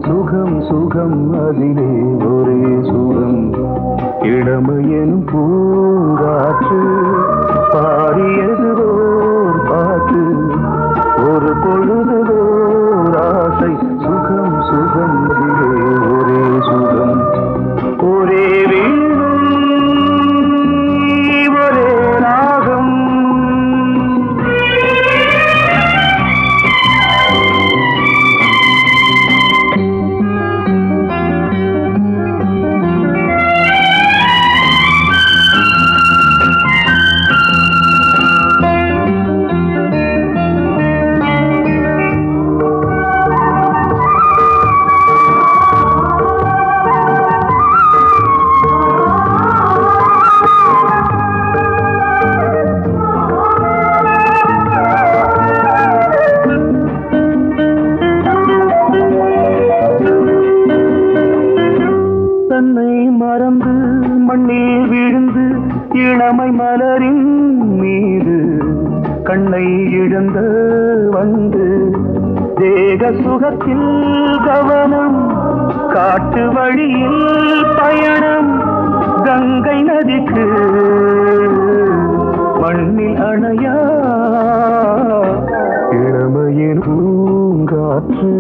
சுகம் சுகம் அதிலே ஒரே சுகம் இளமையெனும் பூங்காற்று பாடியது ஓர் பாட்டு ஒரு பொழுதுவோர் ஆசை சுகம் சுகம் அதிலே ஒரே சுகம் ஒரே வீணை ஒரே ராகம் மறந்து மண்ணில் விழுந்து இளமை மலரின் மீது கண்ணை இழந்த வந்து தேக சுகத்தில் கவனம் காட்டு வழியில் பயணம் கங்கை நதிக்கு மண்ணில் அணையா இளமையின் பூங்காற்று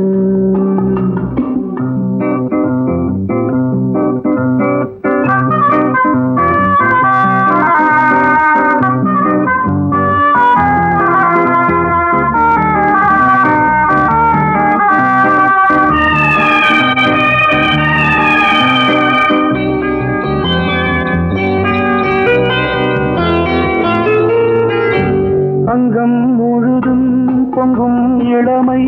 அங்கம் முழுதும் பொங்கும் இளமை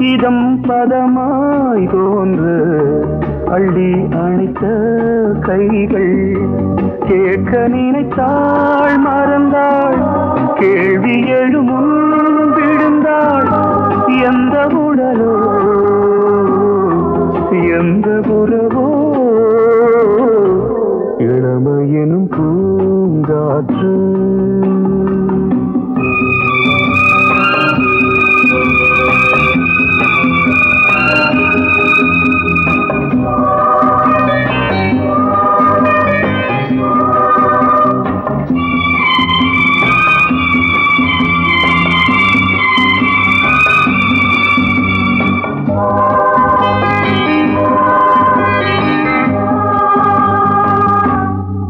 இதம் பதமாய் தோன்று அள்ளி அணைத்த கைகள் கேட்க நினைத்தாள் மறந்தாள் கேள்வி எழுமுன் விழுந்தாள் எந்த உடலோ எந்த புறவோ இளமையெனும் பூங்காற்று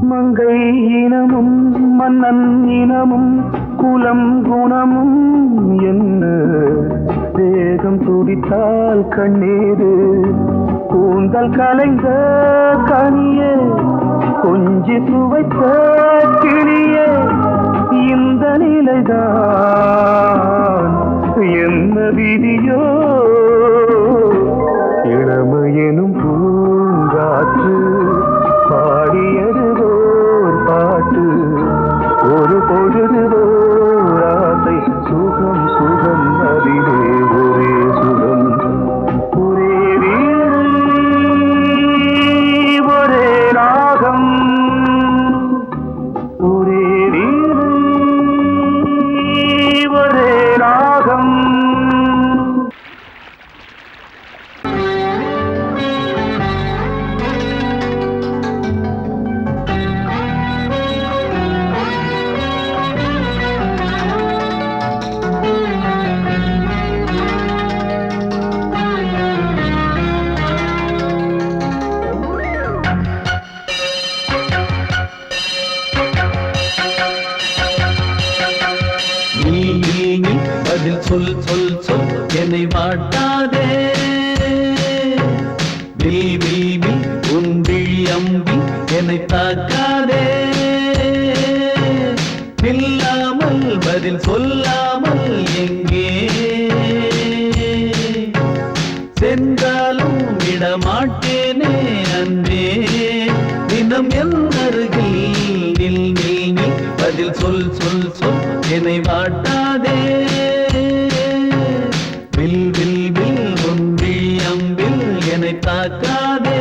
மங்கை இனமும் மன்னன் இனமும் குலம் குணமும் என்ன வேகம் துடித்தால் கண்ணீரு கூந்தல் கலைந்த கனியே கொஞ்சி சுவைத்த கிளியே இந்த நிலைதான் என்ன விதியோ இளமையெனும் பூங்காற்று பாடியது ஓர் பாட்டு ஒரு பொழுதுவோர் ஆசை சுகம் சுகம் அதிலே ஒரே சுகம் ஒரே வீணை ஒரே ராகம் ஒரே வீணை ஒரே ராகம் பதில் சொல் சொல் சொல் என்னை வாட்டாதே வில் வில் வில் உன் விழி அம்பி என்னை தாக்காதே இல்லாமல் பதில் சொல்லாமல் எங்கே சென்றாலும் விடமாட்டேனே அன்பே தினம் என் அருகில் நில் நில் நில் பதில் சொல் சொல் சொல் என்னை வாட்டாதே வில் வில் வில் உன் விழி அம்பில் என்னை தாக்காதே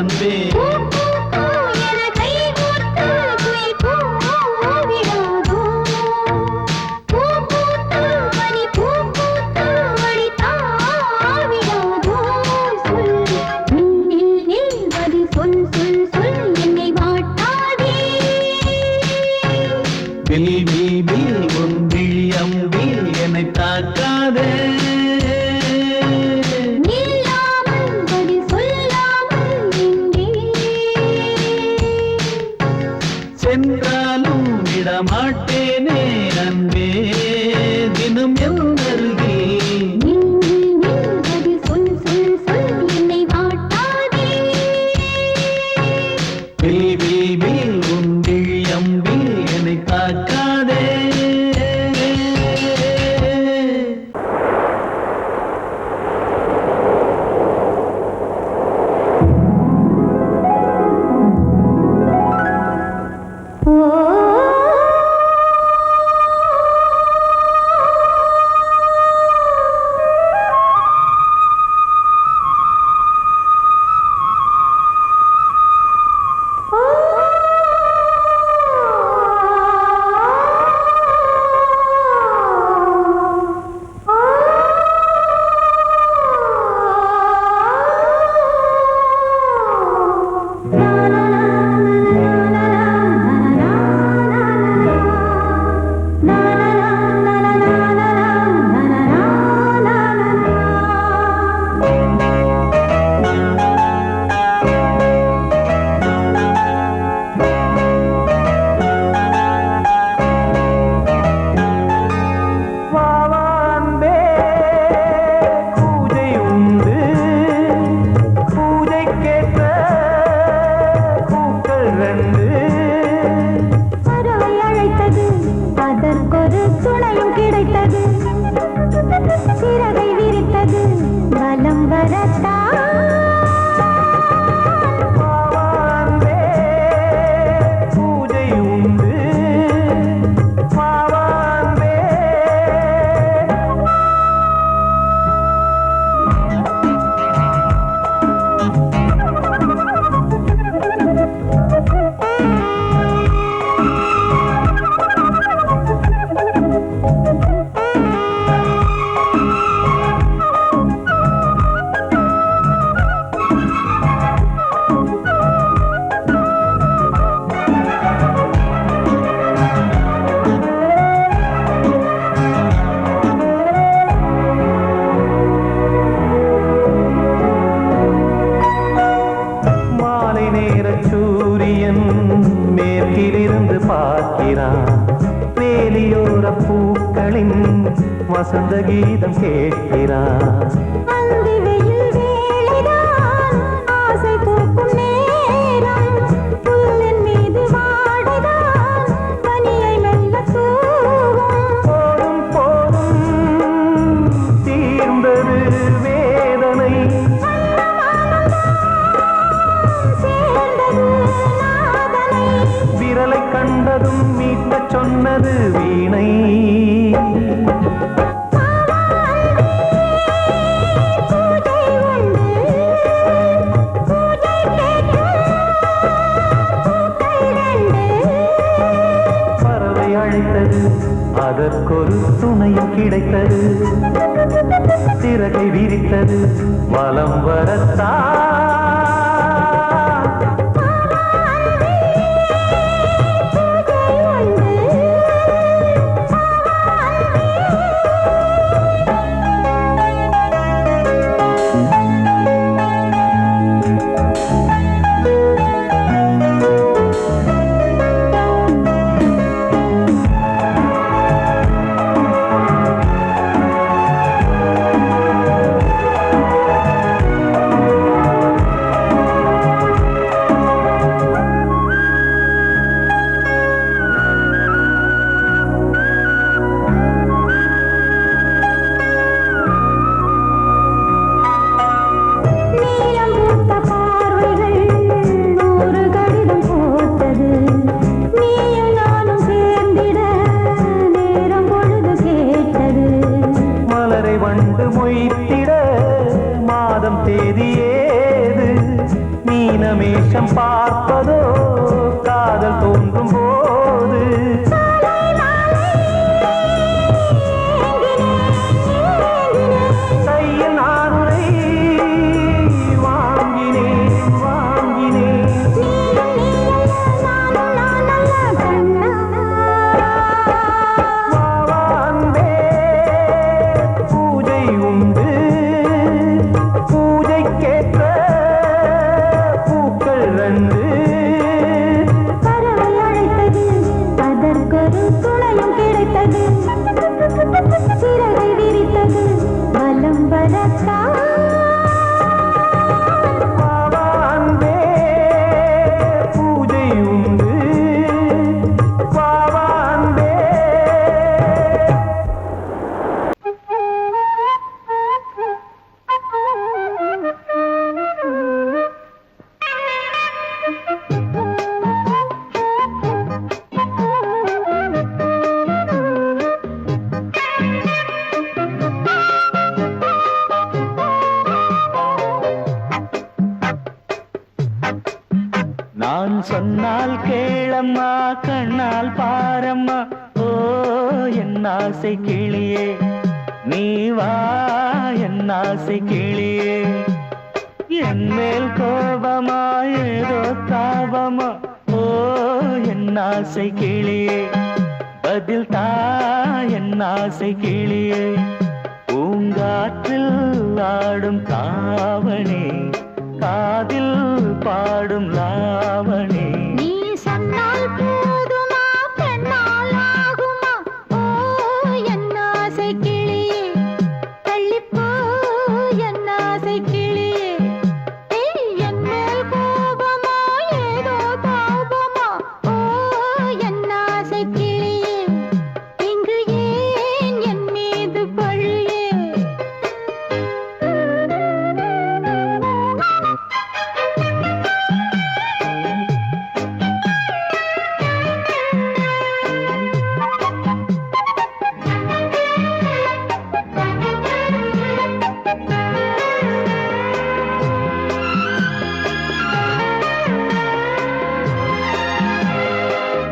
அன்பே வில் வில் வில் உன் விழி அம்பில் என்னை தாக்காதே சென்றாலும் விடமாட்டேனே அன்பே தினம் எந்தருகே வில் வில் வில் உன் விழி அம்பில் என்னை தாக்காதே வேலியோர பூக்களின் வசந்த கீதம் கேட்கிறான் கண்டதும் மீட்ட சொன்னது வீணை பறவை அழைத்தது அதற்கொரு துணையும் கிடைத்தது சிறகை விரித்தது வலம் வரத்தான் மீனமேஷம் பார்ப்பதோ காதல் தோன்றும் போது கையில் நானுரை வாங்கினேன் வாங்கினேன் வாவாந்தே பூஜை உண்டு பூஜைக்கேற்ற பூக்கள் ரெண்டு பறவை அழைத்தது அதற்கொரு துணையும் கிடைத்தது சிறகை விரித்தது வலம் வரத்தா வாவாந்தே பூஜை உண்டு வாவாந்தே நான் சொன்னால் கேளம்மா கண்ணால் பாரம்மா ஓ என் ஆசை கிளியே நீ வா என் ஆசை கிளியே என் மேல் கோபமா ஏதோ தாபமா ஓ என் ஆசை கிளியே பதில் தா என் ஆசை கிளியே பூங்காற்றில் ஆடும் தாவணி காதில் பாடும் லாவணி நீ சொன்னால் போதுமா பெண்ணால் ஆகுமா ஓ என் ஆசை கிளியே தள்ளிப்போ என் ஆசை கிளியே ஏய் என் மேல் கோபமா ஏதோ தாபமா ஓ என் ஆசை கிளியே இங்கு ஏன் என் மீது பழியே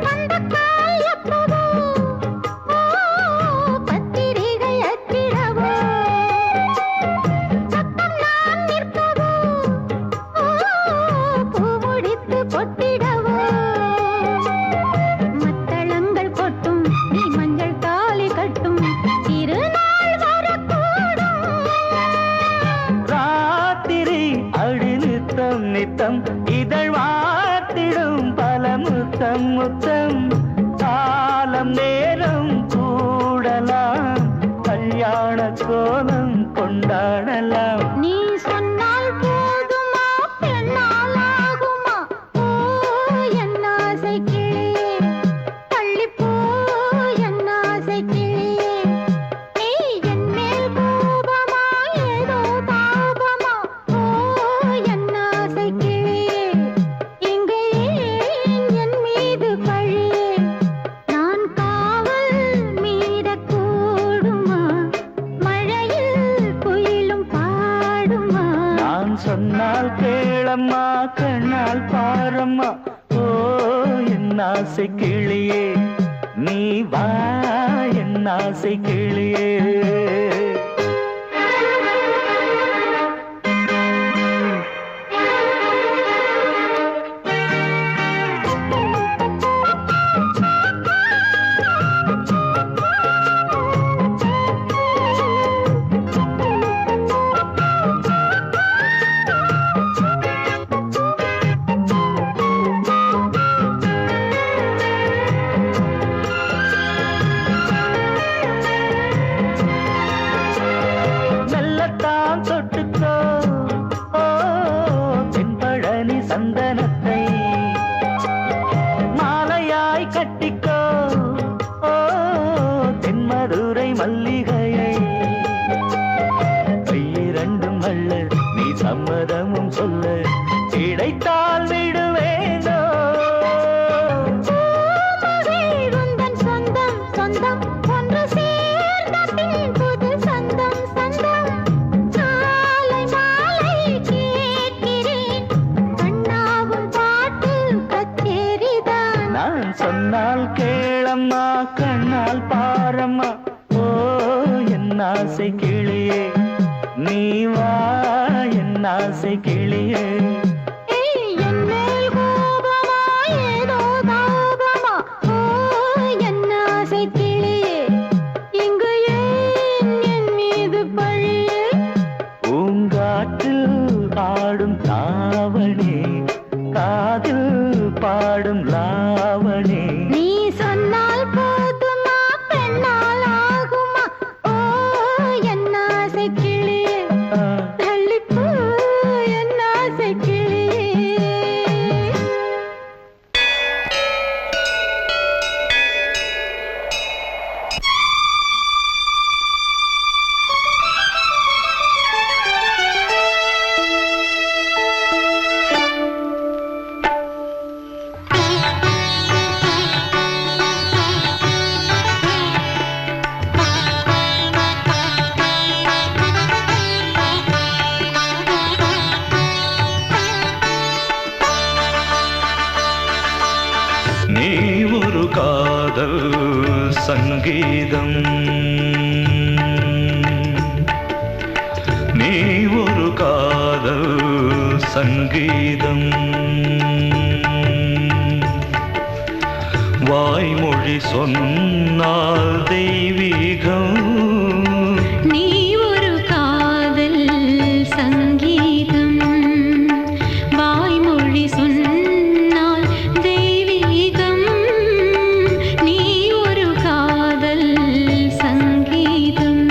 பந்தக்கால் எப்பவோ பத்திரிகை அச்சிடவோ சத்தம் நான் நிற்கவோ பூ முடித்து பொட்டிடவோ மத்தளங்கள் கொட்டும் நீ மஞ்சள் தாலி கட்டும் திருநாள் வரக்கூடும் ராத்திரி அடி நித்தம் நித்தம் இதழ் வாத்திடும் பல முத்தம் முத்தம் காலம் நேரம் கூடலாம் கல்யாண கோலம் கொண்டாடலாம் நீ சொன்னால் போதுமா பெண்ணால் ஆகுமா ஓ என் ஆசை கிளியே தள்ளிப்போ என் ஆசை கிளியே நீ என் மேல் கோபமா ஏதோ தாபமா ஓ என் ஆசை கிளியே இங்கே ஏன் என் மீது பழியே நான் காவல் மீறக்கூடுமா மழையில் குயிலும் பாடுமா நான் சொன்னால் கேளம்மா கண்ணால் பாரம்மா ஓ என் ஆசை கிளியே நீ வா என் ஆசை கிளியே கேளம்மா கண்ணால் பாரம்மா ஓ என் ஆசை கிளியே நீ வா என் ஆசை கிளியே என் மேல் கோபமா ஏதோ தாபமா ஓ என் ஆசை கிளியே இங்கு ஏன் என் மீது பழியே பூங்காற்றில் ஆடும் தாவணி காதில் பாடும் லாவணி நீ சொன்னால் போதுமா பெண்ணால் ஆகுமா ஓ என் ஆசை கிளியே தள்ளிப்போ என் ஆசை கிளியே நீ ஒரு காதல் சங்கீதம் நீ ஒரு காதல் சங்கீதம் வாய்மொழி சொன்னால் தெய்வீகம் நீ ஒரு காதல் சங்கீதம் வாய்மொழி சொன்னால் தெய்வீகம் நீ ஒரு காதல் சங்கீதம்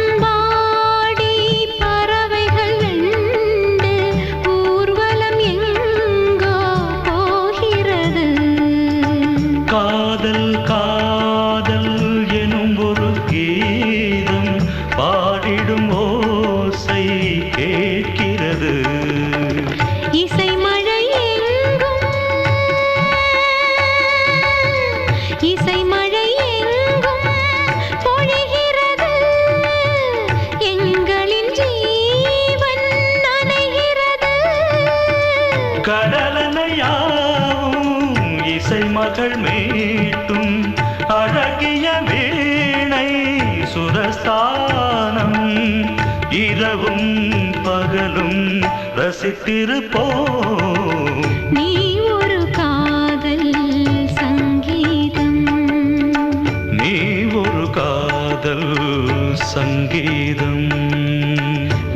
வானம்பாடி பறவைகள் வெண்டு ஊர்வலம் எங்கோ போகிறது காதல் காதல் எனும் ஒரு கீதம் பாடிடும் ஓசை கேட்கிறது இசை மழை எங்கும் இசை மழை எங்கும் பொழிகிறது எங்களின் ஜீவன் நனைகிறது கடலனையாவும் இசை மகள் மீட்டும் அழகிய வீணை சுரஸ்தானம் இரவும் பகலும் ரசித்திருப்போம் நீ ஒரு காதல் சங்கீதம் நீ ஒரு காதல் சங்கீதம்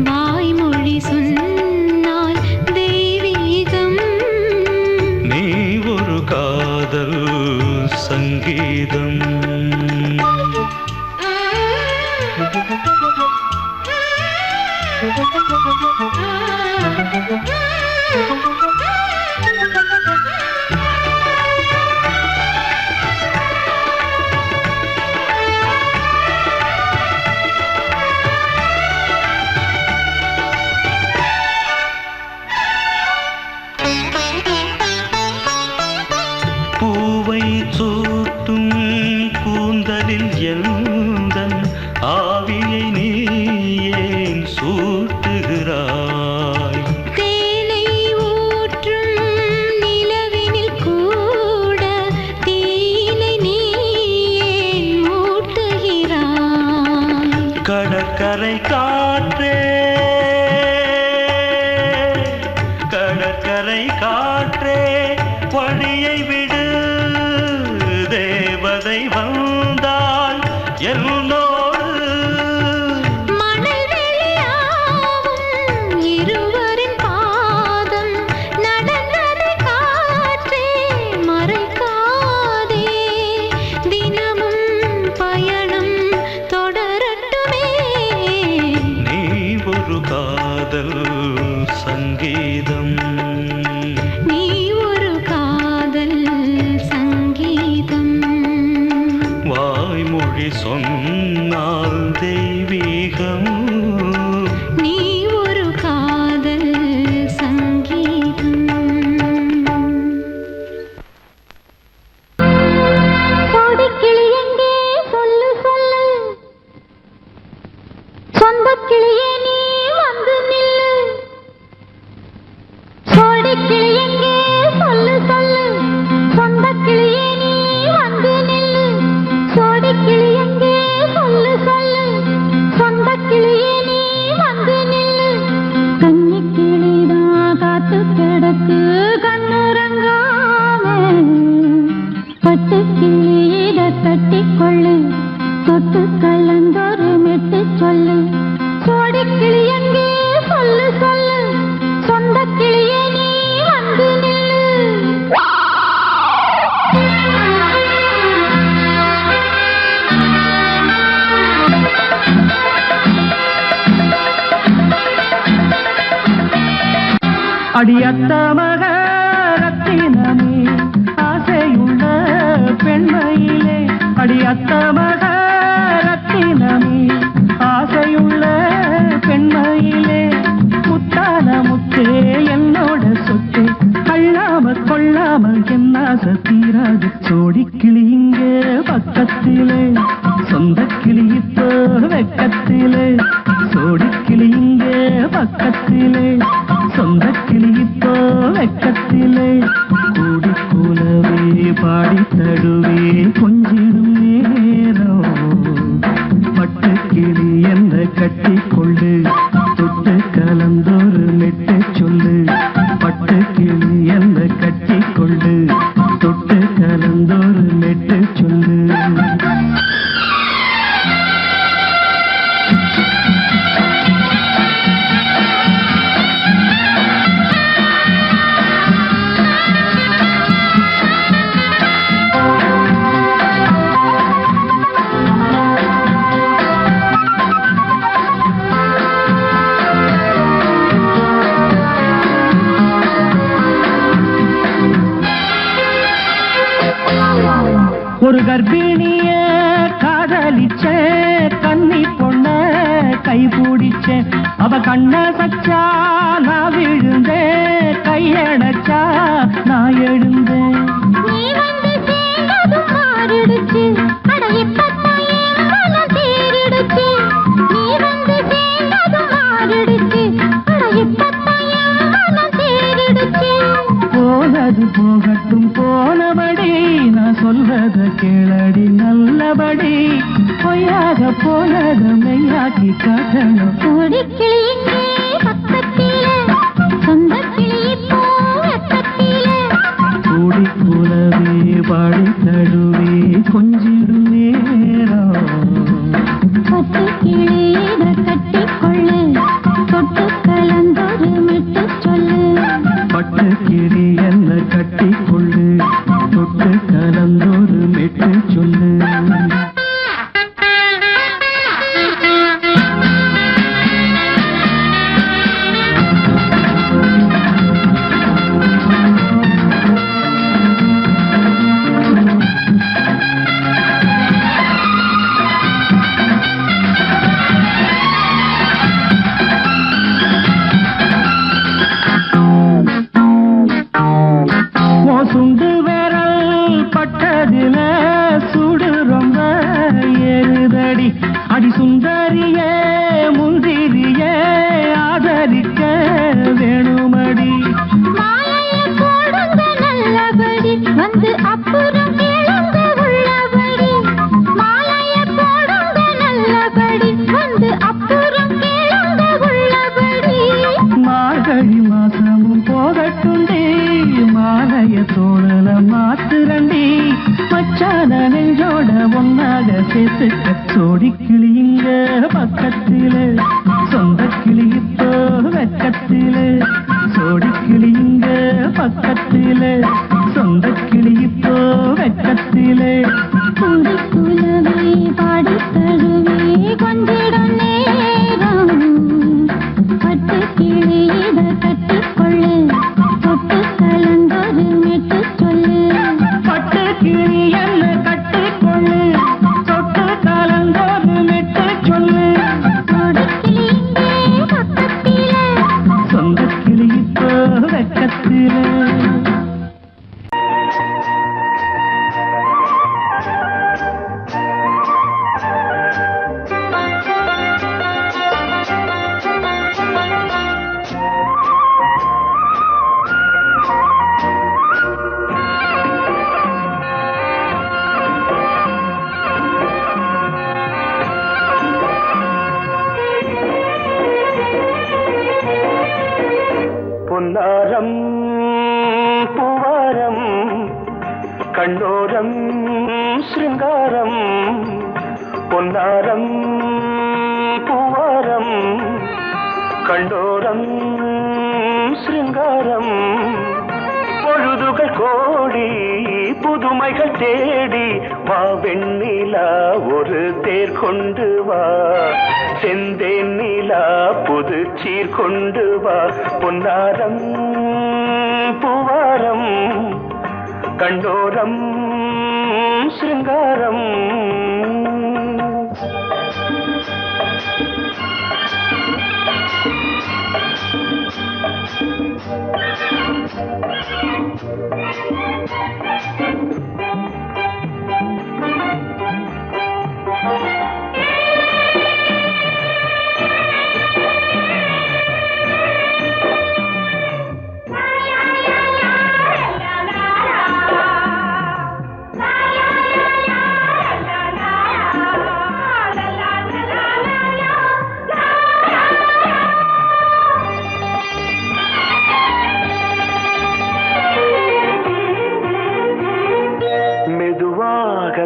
வாய்மொழி சொன்னால் தெய்வீகம் நீ ஒரு காதல் சங்கீதம் பூவை சூட்டும் கூந்தலில் எந்தன் ஆவியை நீ ஏன் சூட்டுகிறாய் தேனை ஊற்றும் நிலவினில் கூட தீனை நீ ஏன் மூட்டுகிறாய் கடற்கரை காற்றே கடற்கரை காற்றே வழியை விடு தேவதை வந்தால் என்னோடு மணல் வெளியாகும் இருவரின் பாதம் நடந்ததை காற்றே மறைக்காதே தினமும் பயணம் தொடரட்டுமே நீ ஒரு காதல் சங்கீதம் நீ ஒரு காதல் சொன்னால் தெய்வீகம். நீ ஒரு காதல் சங்கீதம். கோடிக்கிளி எங்கே சொல்லு சொல்லு, சொந்தக் கிளியே நீ வந்து நில்லு. கோடிக்கிளி எங்கே சொல்லு சொல்லு, சொந்தக் கிளியே நீ வந்து நில்லு. கோடிக்கிளி எங்கே சொல்லு சொல்லு, சொந்தக் கிளியே நீ வந்து நில்லு. கன்னிக் கிளிதான் காத்து கிடக்கு கண்ணுறங்காம, பட்டு கிளி இத கட்டிக்கொள்ளு, தொட்டு கலந்தொரு மெட்டு சொல்லு. கோடிக்கிளி எங்கே சொல்லு சொல்லு, சொந்தக் கிளியே நீ வந்து நில்லு. அடியத்த மகரத்தினமே ஆசையுள்ள பெண்மையிலே, அடியத்த மகரத்தினமே ஆசையுள்ள பெண்மையிலே, முத்தான முத்தே என்னோட சொத்தே, அள்ளாம கொள்ளாம என்ன தீராது. சோடிக்கிளி இங்கே பக்கத்திலே, சொந்த கிளி இப்போ வெக்கத்திலே. சோடிக்கிளி இங்கே பக்கத்திலே, சொந்த கிளி இப்போ வெக்கத்திலே. கூடி கூலவே பாடி தடுவே கொஞ்சிடும் நேரம், பட்டு கிளி என்ன கட்டி கொள்ளு, தொட்டு கலந்தொரு மெட்டு சொல்லு. பட்டு கிளி என்ன கட்டி கொள்ளு, தொட்டு கலந்தொரு மெட்டு சொல்லு. ஒரு கர்ப்பிணிய காதலிச்ச கன்னி பொண்ண கை பிடிச்ச, அவ கண்ண சச்சா நான் விழுந்தேன், கையடைச்சா நான் எழுந்தேன். நீ வந்து சேர்ந்ததும் மாறிடுச்சு, அட இப்பத்தான் என் மனம் தேறிடுச்சு. நீ வந்து சேர்ந்ததும் மாறிடுச்சு, அட இப்பத்தான் என் மனம் தேறிடுச்சு. போனது போகட்டும் போனபடி, நான் சொல்றத கேளடி நல்லபடி. பொய்யாக போனது மெய்யாக்கி காட்டணும். கோடிக்கிளி இங்கே பக்கத்திலே, சொந்தக் கிளி இப்போ வெக்கத்திலே. கூடி கூலவே பாடி தடுவே கொஞ்சிடும் நேரம், பட்டு கிளி இத கட்டிக்கொள்ளு, தொட்டு கலந்தொரு மெட்டு சொல்லு. பட்டு கிளி என்ன கட்டி கொள்ளு, தொட்டு கலந்தொரு மெட்டு சொல்லு. சுண்டு விரல் பட்டதில சுடு ரொம்ப ஏறுதடி. அடி சுந்தரியே முந்திரியே ஆதரிக்க வேணுமடி. மாலைய போடுங்க நல்லபடி, வந்து அப்புறம் கேளுங்க உள்ளபடி. மாலைய போடுங்க நல்லபடி, வந்து அப்புறம் கேளுங்க உள்ளபடி. மார்கழி மாசமும் போகட்டுண்டி, மாலைய தோழல மாத்துரண்டி. மச்சான நெஞ்சோட ஒன்னாக சேர்த்துக்க. சோடிக்கிளி இங்க பக்கத்திலே, சொந்த கிளி இப்போ வெக்கத்திலே. சோடிக்கிளி இங்க பக்கத்திலே, சொந்த கிளி இப்போ வெக்கத்திலே. கூடி குலவே பாடி தழுவே கொஞ்சிடும் நேரம், பட்டு கிளி இத கட்டிக்கொள்ளு, தொட்டு கலந்தொரு மெட்டு சொல்லு. பட்டு கிளி என்ன கட்டிக்கொள்ளு, தொட்டு கலந்தொரு பொன்னாரம் பூவாரம் கண்ணோரம் சிருங்காரம் பொன்னாரம் பூவாரம் கண்டோரம் சிருங்காரம் பொழுதுகள் கோடி புதுமைகள் தேடி வா வெண்ணிலா ஒரு தேர் கொண்டு வா செந்தேன் நிலா புது சீர் கொண்டு வா பொன்னாரம் பூவாரம் கண்டோரம் சிருங்காரம்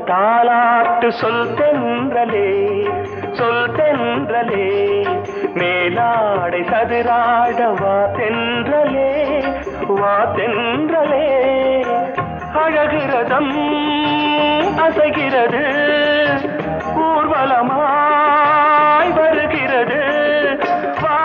தாலாட்டு சொல் தென்றலே மேலாடை சதுராட வா தென்றலே அழகிறதம் அசைகிறது ஊர்வலமாய் வருகிறது வா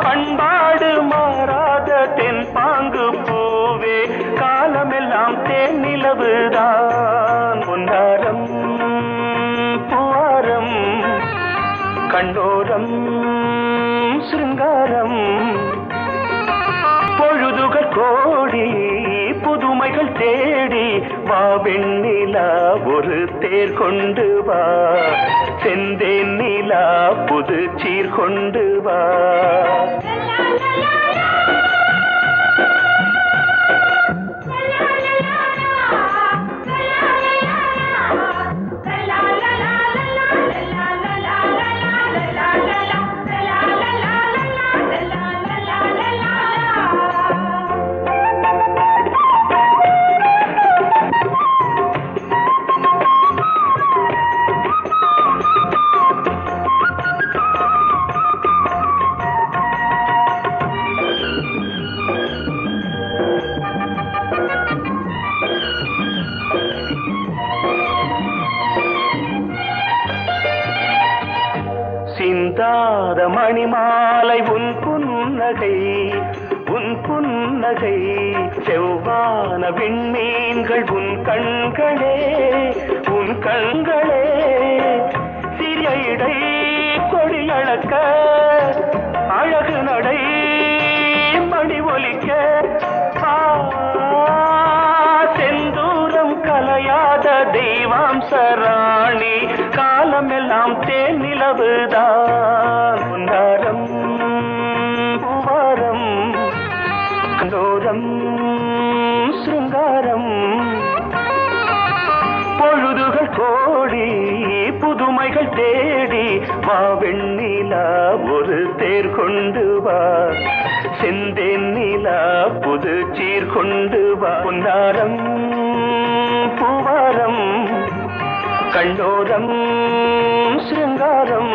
பண்பாடு மாறாத தென் பாங்கு பூவே காலமெல்லாம் தேன் நிலவுதான் பொன்னாரம் பூவாரம் கண்ணோரம் சிருங்காரம் பொழுதுகள் கோடி புதுமைகள் தேடி வா வெண்ணிலா ஒரு தேர் கொண்டு வா செந்தேன் நிலா புது சீர் கொண்டு வா சிந்தாத மணிமாலை உன் புன்னகை செவ்வான விண்மீன்கள் உன் கண்களே சிறிய இடை கொடியளக்க அழகு நடை மணி ஒலிக்க செந்தூரம் கலையாத தெய்வாம்சராணி காலமெல்லாம் தேன் நிலவுதான் பொன்னாரம் பூவாரம் கண்டோரம் சிருங்காரம் பொழுதுகள் கோடி புதுமைகள் தேடி வா வெண்ணிலா ஒரு தேர் கொண்டு வா செந்தேன் நிலா புது சீர் கொண்டு வா பொன்னாரம் பூவாரம் கண்டோரம் சிருங்காரம்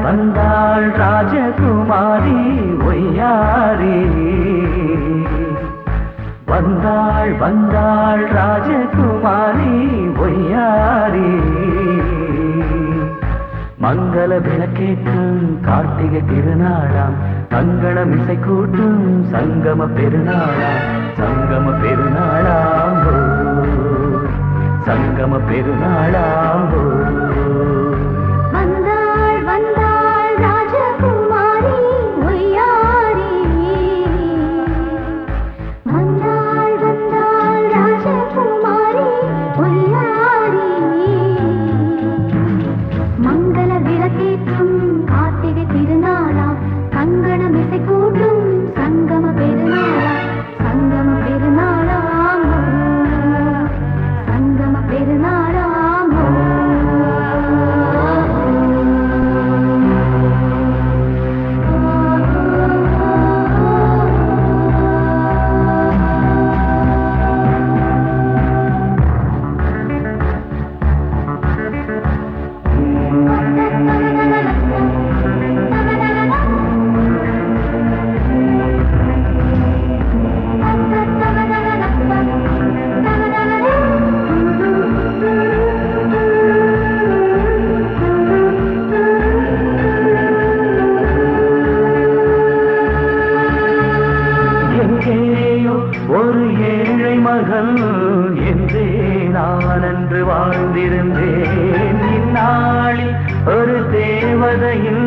வந்தாள் ராஜகுமாரி ஒய்யாரி வந்தாள் ராஜகுமாரி ஒய்யாரி மங்கள விளக்கேற்றும் கார்த்திகை திருநாளாம் மங்களம் இசை கூட்டும் சங்கம பெருநாளாம் பெருநாளாம்போ வந்தாள் வந்தாள் ராஜகுமாரி ஒய்யாரி வந்தாள் வந்தாள் ராஜகுமாரி ஒய்யாரி மங்கள விளக்கேற்றும் கார்த்திகை திருநாளாம் கங்கணம் இசை கூட்டும் சங்கம பெருநாளாம் சங்கம பெருநாளாம் சங்கம பெருநாளாம் எங்கேயோ ஒரு ஏழை மகள் என்றே நான் அன்று வாழ்ந்திருந்தேன் இந்நாளில் ஒரு தேவதையில்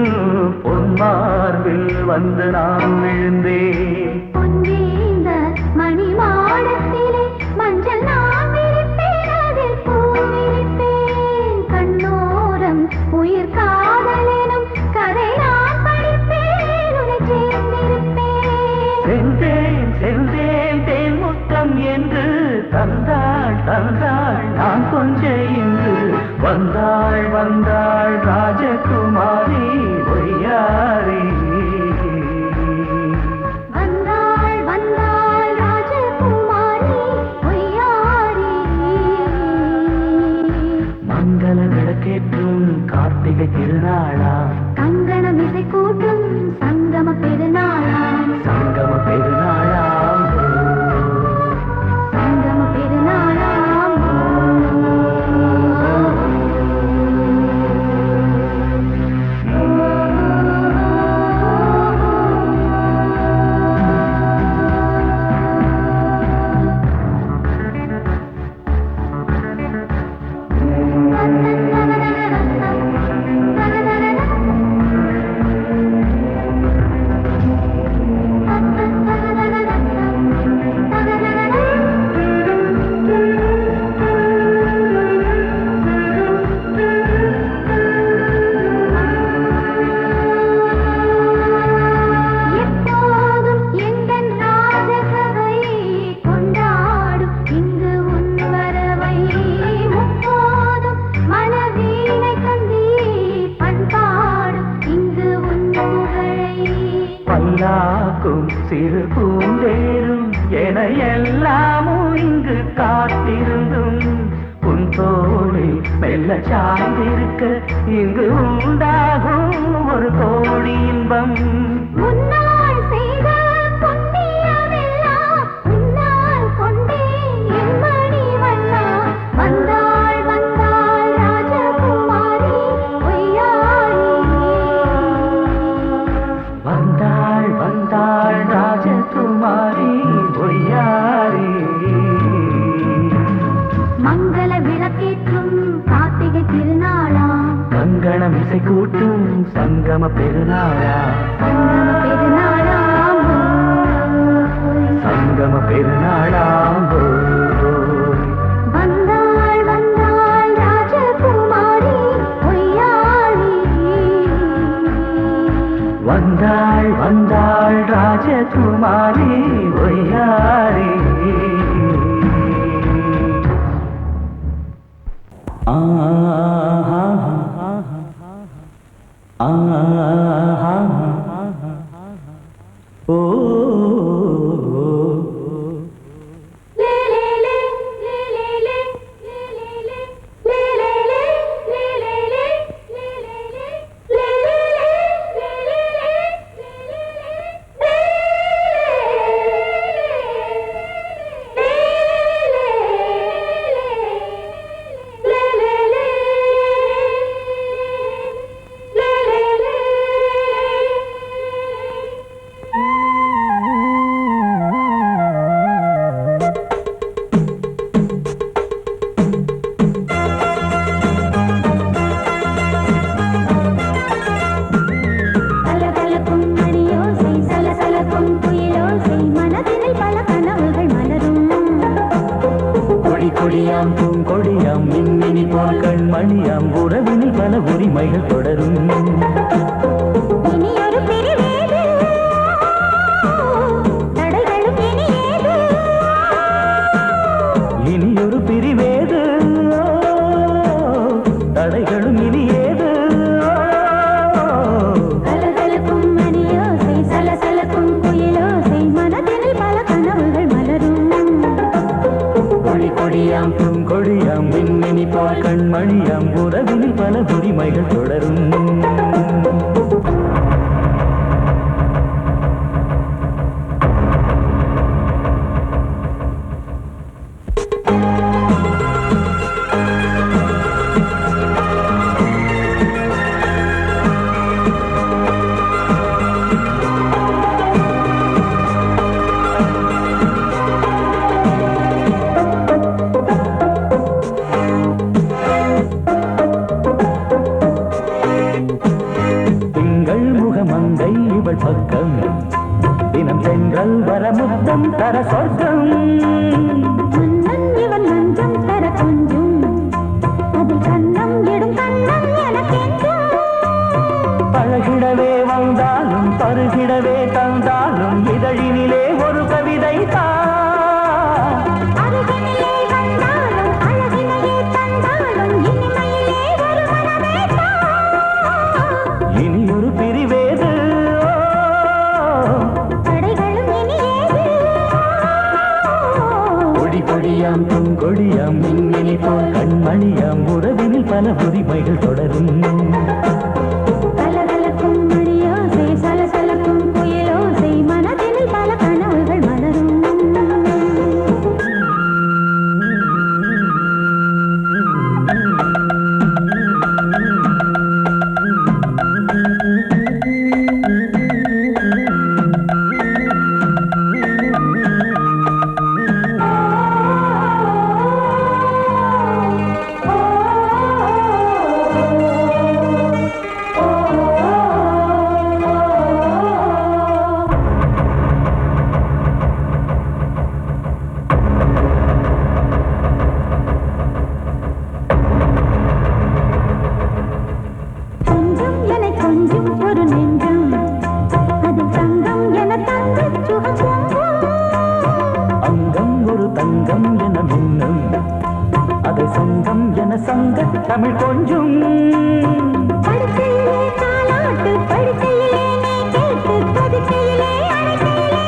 பொன்மார்பில் வந்து நான் விழுந்தேன் பொன்னேந்த மணி மாடத்திலே மஞ்சள் நான் விரிப்பேன் அதில் பூ விரிப்பேன் கண்ணோரம் உயிர் காதலெனும் கதை நான் படிப்பேன் உன்னை சேர்ந்திருப்பேன் சென்றேன் சென்றேன் தேன் முத்தம் என்று தந்தாள் தந்தாள் நான் கொஞ்ச இன்று வந்தாள் வந்தாள் ராஜகுமாரி ஒய்யாரி வந்தாள் வந்தாள் ராஜகுமாரி ஒய்யாரி மங்கள விளக்கேற்றும் கார்த்திகை திருநாளா கங்கணம் இசை கூட்டும் சங்கம பெருநாளாம் சங்கம பெருநாளாம் சங்கம பெருநாளாம் எப்போதும் எந்தன் ராஜசபை கொண்டாடும் இங்கு உன் வரவை முப்போதும் மனவீணை தந்தி பண்பாடும் இங்கு உன் புகழை பல்லாக்கும் சிறு பூந்தேரும் என எல்லாமும் இங்கு காத்திருந்தும் உன் தோளில் மெல்ல சார்ந்திருக்க இங்கு உண்டாகும் ஒரு கோடி இன்பம் முன்னால் செய்த புண்ணியமெல்லாம் முன்னால் கொண்டேன் என் மணி வண்ணா வந்தாள் வந்தாள் ராஜகுமாரி ஒய்யாரி வந்தாள் வந்தாள் ராஜகுமாரி ஒய்யாரி மங்கள விளக்கேற்றும் கார்த்திகை திருநாளாம் கங்கணம் இசை கூட்டும் சங்கம பெருநாளா சங்கம பெருநாளாம் சங்கம பெருநாளாம் வந்தாள் வந்தாள் ராஜகுமாரி ஒய்யாரி வந்தாள் வந்தாள் ராஜகுமாரி ஒய்யாரி ஓ கொடி கொடியாம் பூங்கொடியாம் மின்மினி போல் கண்மணியாம் உறவினில் பல உரிமைகள் தொடரும் இனி ஒரு பிரிவேது தடைகளும் இனி ஏது இனி ஒரு பிரிவேது தடைகளும் இனி ஏது கலகலக்கும் மணியோசை சலசலக்கும் குயிலோசை மனதினில் பல கனவுகள் மலரும் கொடி கொடியாம் பூங்கொடியாம் மின்மினி போல் கண்மணியாம் உறவினில் பல உரிமைகள் தொடரும் மங்கை இவள் பக்கம் தினம் சென்றல் வர முத்தம் தர சொர்க்கம் மன்னன் இவன் மஞ்சம் தர கொஞ்சம் அதில் கண்ணம் இடும் கண்ணம் எனக்கென்றும் பழகிடவே வந்தாலும் பருகிடவே தந்தாலும் இதழினிலே ஒரு கவிதை அருகினிலே வந்தாலும் அழகினையே தந்தாலும் இனிமையிலே ஒரு மனமே இனி ஒரு பிரிவேது தடைகளும் இனி ஏது கொடி கொடியாம் பூங்கொடியாம் மின்மினி போல் கண்மணியாம் உறவினில் பல உரிமைகள் தொடரும் கலகலக்கும் மணியோசை சலசலக்கும் குயிலோசை மனதினில் பல கனவுகள் மலரும் கொஞ்சம் என கொஞ்சம் ஒரு நெஞ்சம் அதில் தங்கம் என தங்கச் சுகம் பொங்கும் அங்கம் ஒரு தங்கம் என மின்னும் அதை சங்கம் என சங்க தமிழ் கொஞ்சும் படுக்கையிலே தாலாட்டு படுக்கையிலே நீ கேட்டு படுக்கையிலே அழைக்கையிலே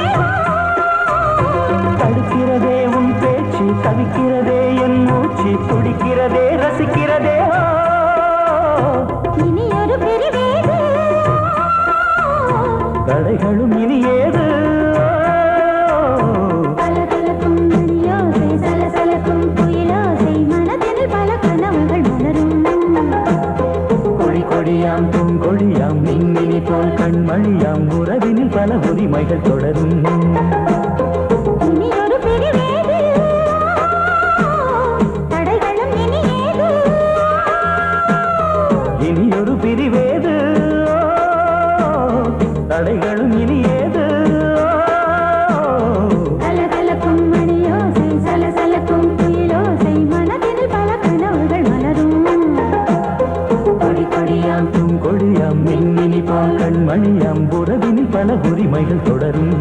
தடுக்கிறதே உன் பேச்சு தவிக்கிறதே என் மூச்சு துடிக்கிறதே ரசிக்கிறதே இனி ஒரு பிரிவேது தடைகளும் இனி ஏது கலகலக்கும் மணியோசை சலசலக்கும் குயிலோசை மனதினில் பல கனவுகள் மலரும் கொடி கொடியாம் பூங்கொடியாம் மின்மினி போல் கண்மணியாம் உறவினில் பல உரிமைகள் தொடரும் இனி ஒரு பிரிவேது தடைகளும் இனி ஏது இனி ஒரு பிரிவேது தடைகளும் இனி ஏது கலகலக்கும் மணியோசை சலசலக்கும் குயிலோசை மனதினில் பல கனவுகள் மலரும் கொடி கொடியாம் பூங்கொடியாம் மின்மினி போல் கண்மணியாம் உறவினில் பல உரிமைகள் தொடரும்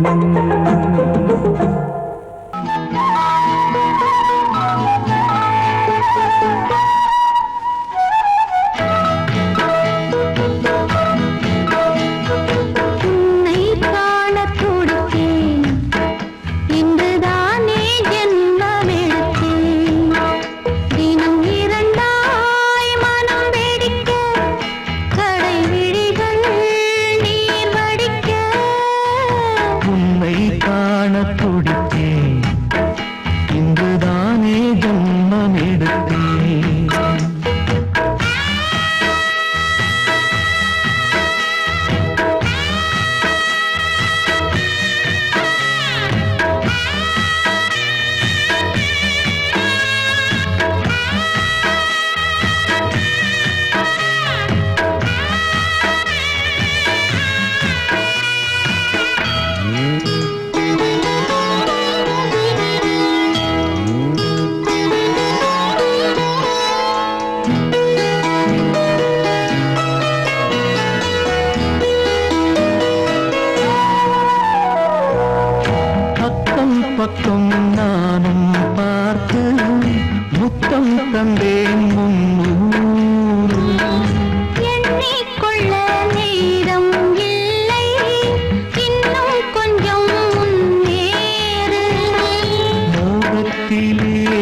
முத்தத்திலே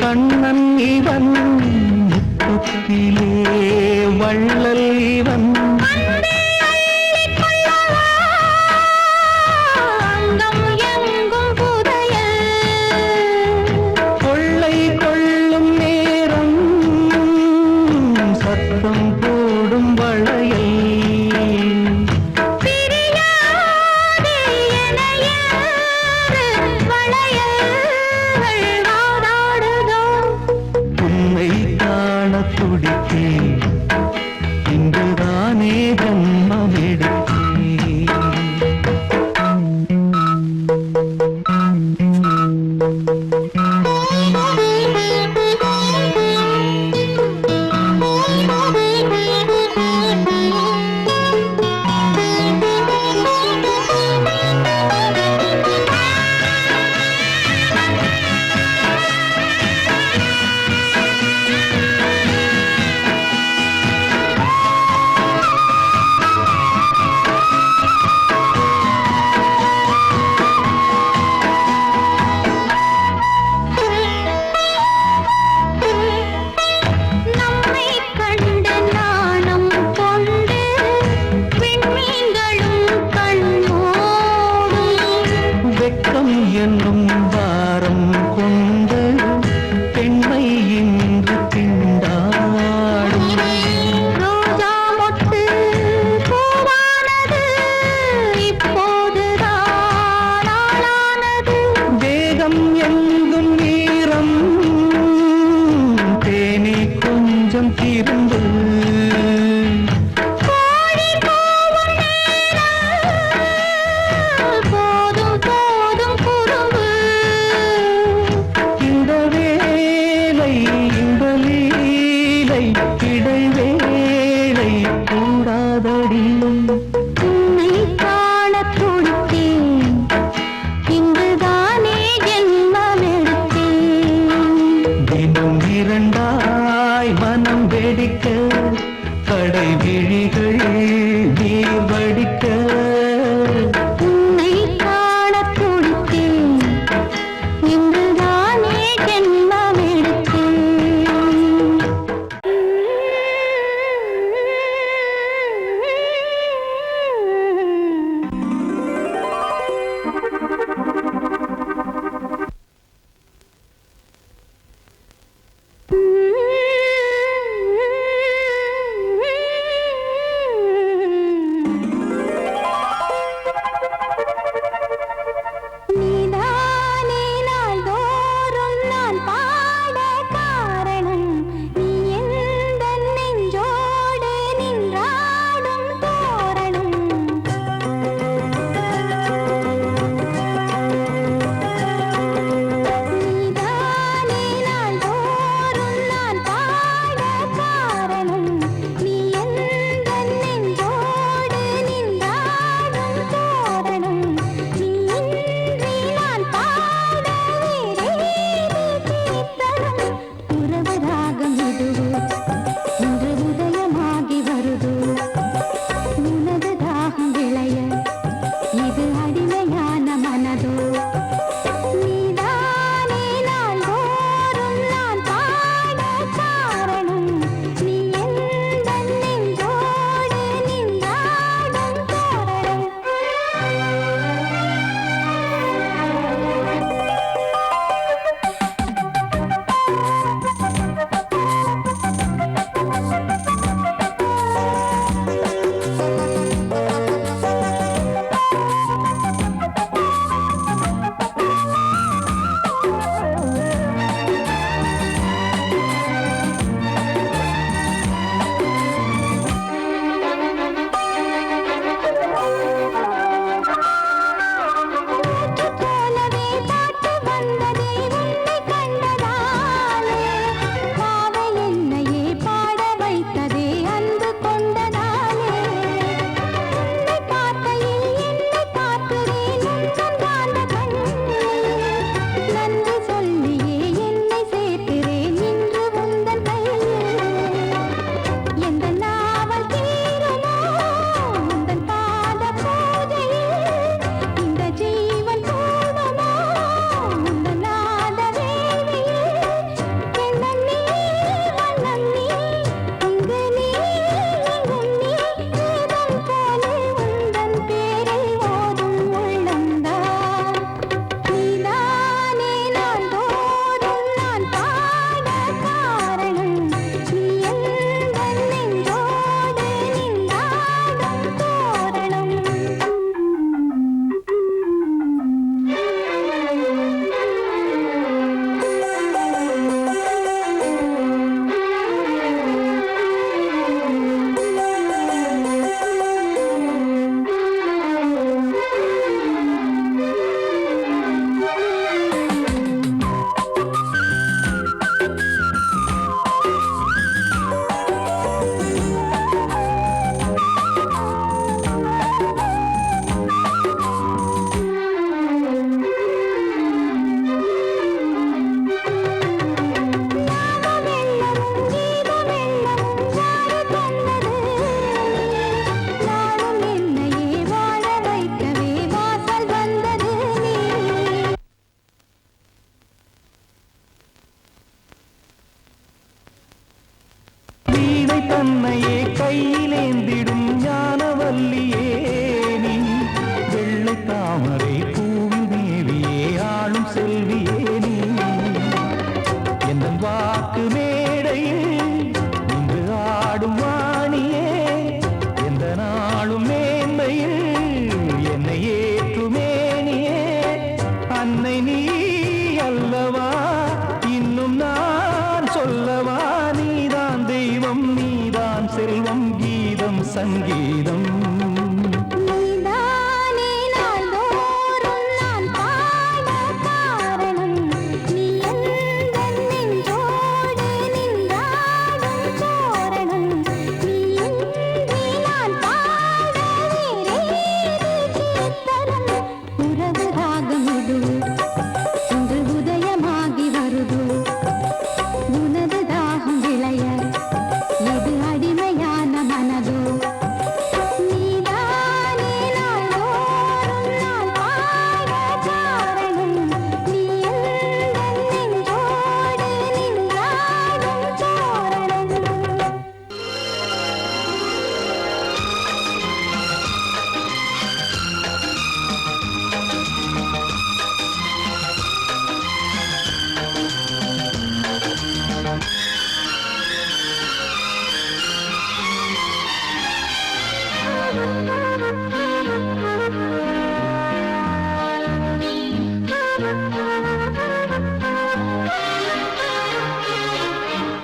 கண்ணன் இவன், முத்தத்திலே வள்ளல் இவன். அங்கம் எங்கும் புதையல், கொள்ளை கொள்ளும் நேரம் சத்தம் போடும் வளையல். பிரியாதே எனையாறு வளையல்கள் வாதாடுதோ. உன்னை காண துடித்தேன், இங்குதானே ஜன்மம் எடுத்தேன். நம்மை கண்டு நாணம் கொண்டு விண்மீன்களும் கண்ணோடும். வெட்கம் என்னும் வாரம் கொண்டு பெண்மை இன்று திண்டாடும். ரோஜா மொட்டு பூவானது இப்போதுதான் ஆளானது. வேகம் எங்கும் நீரம் தேனி கொஞ்சம் திருந்து. கோழி கூவும் நேரம் போதும் போதும் குறும்பு. இந்த வேலை இந்த லீலை இடைவேளை கூடாதடி. உன்னை காணத் துடித்தேன், இங்குதானே ஜென்மமெடுத்தேன். தினம் இரண்டாய் மனம் வெடிக்க தன்னையே கையிலேந்திடும் ஞானவல்லியே நீ வெள்ளை தாமரை பூவில் தேவியே ஆளும் செல்வியே நீ என் வாக்கு மேடையில் இன்று ஆடும் வாணியே எந்த நாளும் மேன்மையில் என்னை ஏற்றுமேனியே அன்னை நீ அல்லவா இன்னும் நான் சொல்லவா நீதான் தெய்வம் நீதான் செல்வம் கீதம் சங்கீதம்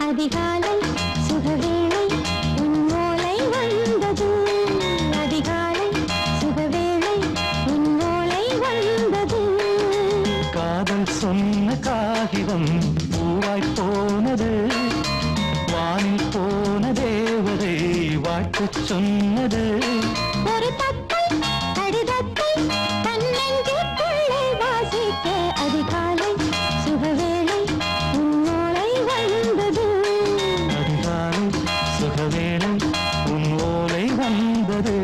அதிகாலை சுகவேளை உன்னோலை வந்தது அதிகாலை சுகவேளை உன்னோலை வந்தது காதல் சொன்ன காகிதம் பூவாய் போனது வானில் போன தேவதை வாழ்த்து சொன்னது ஒரு தத்தை கடிதத்தை தன்னெஞ்சுக்குள்ளே வாசிக்க அதிகாலை சுகவேளை உன்னோலை வந்தது அதிகாலை சுகவேளை உன் ஓலை வந்தது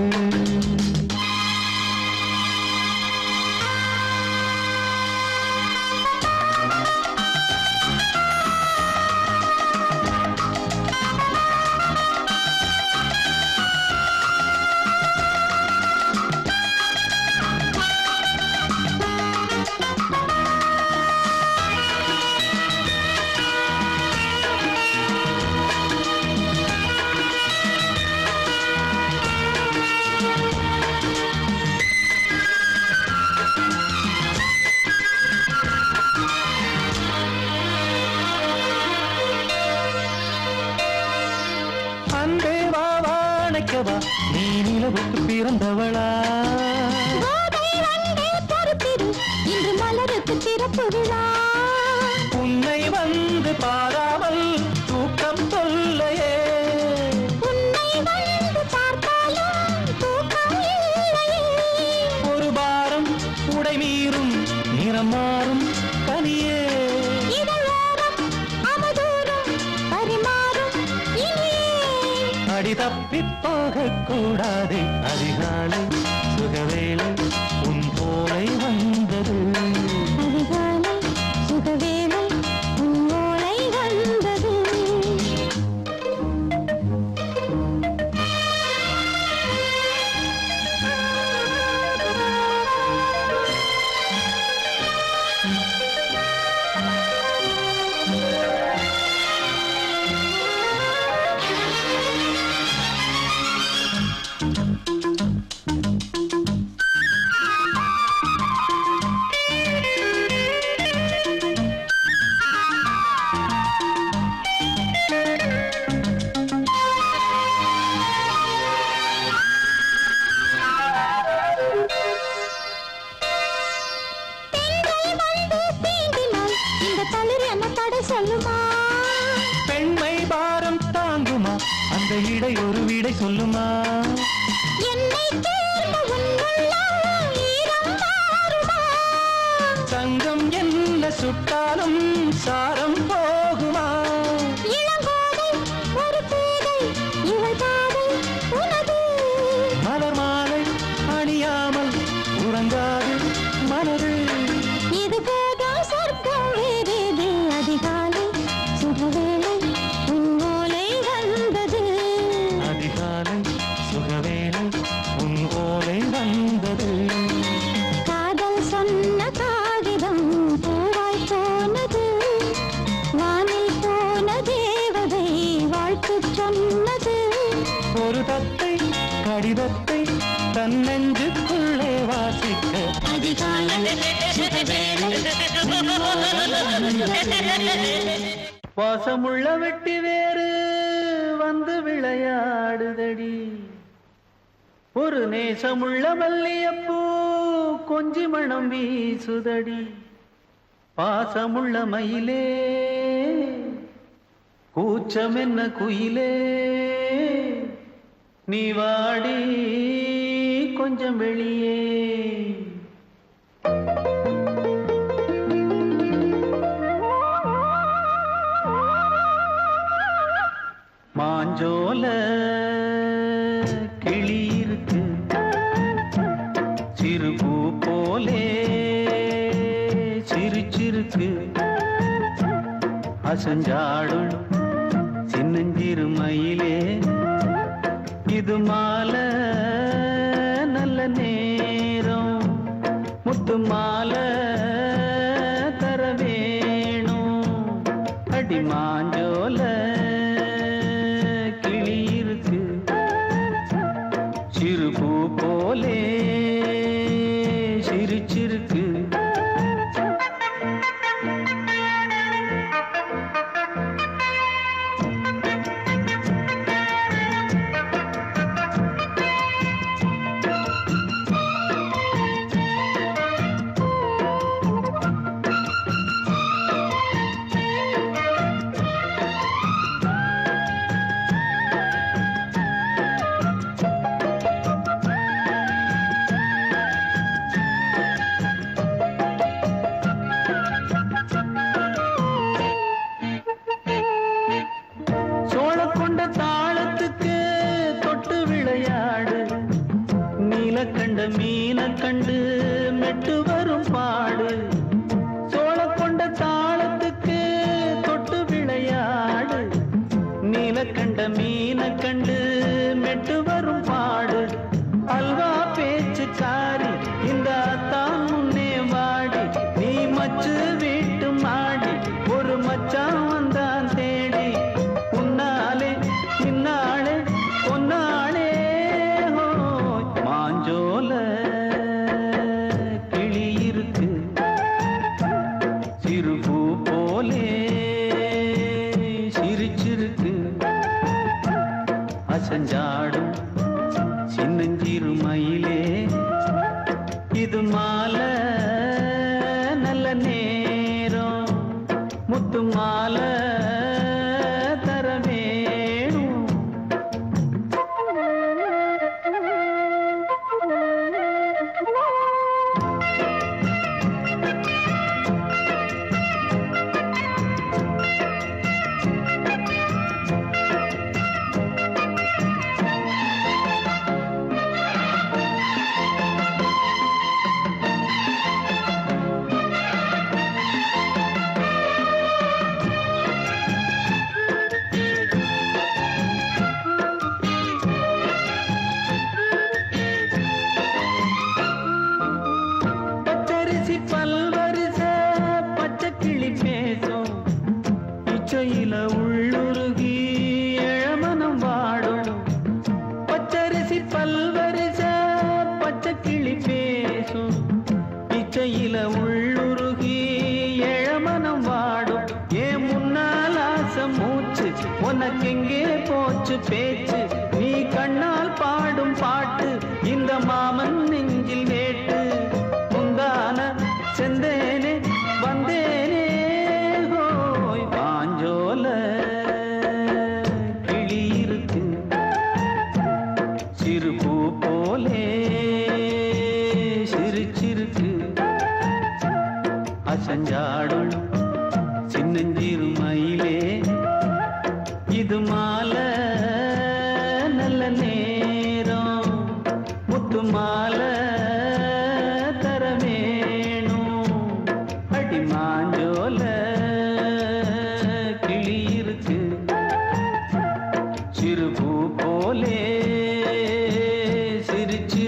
அன்பே வா வாழைக்கவா நீ நிலவுக்கு பிறந்தவளா கோதை வந்தே பொறுப்பிரு இன்று மலருக்கு திறப்பு விழா உன்னை வந்து பாராமல் தூக்கம் சொல்லையே உன்னை வந்து பார்த்தாலும் தூக்கம் இல்லையே ஒரு பாரம் உடை மீறும் நிறம் மாறும் கனியே இதழோரம் அமுதூரம் பரிமாறும் இனியே அடி தப்பிப் போகக் கூடாது அதிகாலை சுகவேளை உன் போலை வந்தது அதிகாலை சுகவேளை உன்னோலை வந்தது சொல்லுமா பெண்மை பாரம் தாங்குமா அந்த இடை ஒரு விடை சொல்லுமா என்னை தேர்ந்த உன்னுள்ளம் ஈரம் மாறுமா சங்கம் என்ன சுட்டாலும் சாரம் போகுமா இளங்கோதை ஒரு பேதை இவள் பாதை உனது மலர் மாலை அணியாமல் உறங்காது மனது இது போதும் சொர்க்கம் வேறேது அதிகாலை சுகவேளை உன்னோலை வந்தது கீதத்தை தன்னெஞ்சுக்குள்ளே வாசிக்க வாசமுள்ள வெட்டி வேறு வந்து விளையாடுதடி ஒரு நேசமுள்ள மல்லியப்பூ கொஞ்சி மணம் வீசுதடி பாசமுள்ள மயிலே கூச்சம் என்ன குயிலே நீ வாடி கொஞ்சம் வெளியே மாஞ்சோல கிளி இருக்கு சிறுபூ போலே சிரிச்சிருக்கு அசஞ்சாடும் சின்னஞ்சிறு மயிலே இது மாலை நல்ல நேரம் முத்து மாலை தர வேணும் அடி மாஞ்சோல கிளி இருக்கு சிறுபூ போலே சிரிச்சிருக்கு கண்ட மீன கண்டு மெட்டு வரும் பாடு சோழ கொண்ட தாளத்துக்கு தொட்டு விளையாடு நீல கண்ட மீன கண்டு மெட்டு வரும் பாடு அல்வா பேச்சுக்காரி இந்த தான் முன்னே வாடி நீ மச்சு வீட்டு மாடி ஒரு மச்சான் வந்தான் தேடி உன்னாலே இன்னாலே பொன்னாளே மாஞ்சோல கிளி இருக்கு சிறுபூ போலே சிரிச்சிருக்கு அசஞ்சாடும் சின்னஞ்சிறு மயிலே இது மாலை நல்ல நேரம் முத்து மாலை தர வேணும் இச்சையில உள்ளுருகி இளமனம் வாடும் பச்சரிசி பல்வரிச பச்சை கிளி பேசும் இச்சையில உள்ளுருகி இளமனம் வாடும் ஏன் முன்னால் ஆசை மூச்சு உனக்கெங்கே போச்சு பேச்சு நீ கண்ணால் பாடும் பாட்டு இந்த மாமன் நெஞ்சில் வேட்டு முந்தான செந்தேனே வந்தேனே மாஞ்சோல கிளி இருக்கு சிறுபூ போலே சிரிச்சிருக்கு அசஞ்சாடும் சின்னஞ்சிறு மயிலே இது மாலை நல்ல நேரம் முத்து மாலை தர வேணும் அடி மாஞ்சோல கிளி இருக்கு சிறுபூ போலே சிரிச்சு